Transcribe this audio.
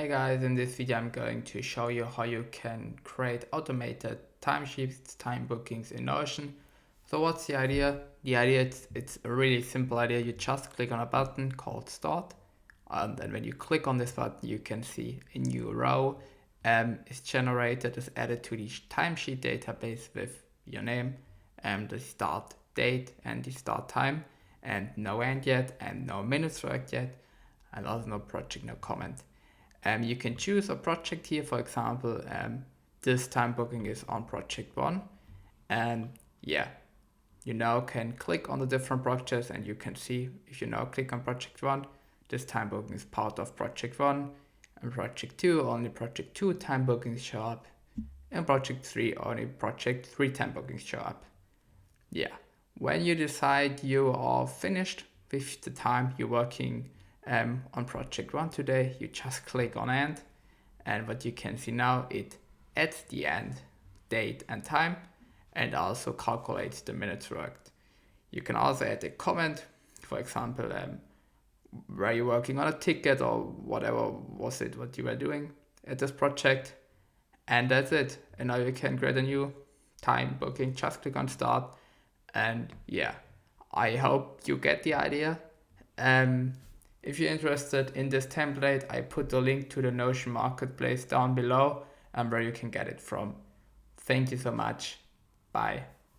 Hey guys, in this video I'm going to show you how you can create automated timesheets, time bookings in Notion. So what's the idea? The idea is it's a really simple idea. You just click on a button called Start, and then when you click on this button you can see a new row is generated, is added to the timesheet database with your name, the start date and the start time, and no end yet and no minutes worked yet, and also no project, no comment. You can choose a project here. For example, this time booking is on project 1, and yeah, you now can click on the different projects and you can see if you now click on project 1, this time booking is part of project 1, and project 2, only project 2 time bookings show up, and project 3, only project 3 time bookings show up. Yeah, when you decide you are finished with the time you're working on project 1 today, you just click on end, and what you can see now, it adds the end date and time and also calculates the minutes worked. You can also add a comment, for example, were you working on a ticket or whatever was it what you were doing at this project, and that's it. And now you can create a new time booking. Just click on start, and yeah, I hope you get the idea. If you're interested in this template, I put the link to the Notion marketplace down below and where you can get it from. Thank you so much. Bye.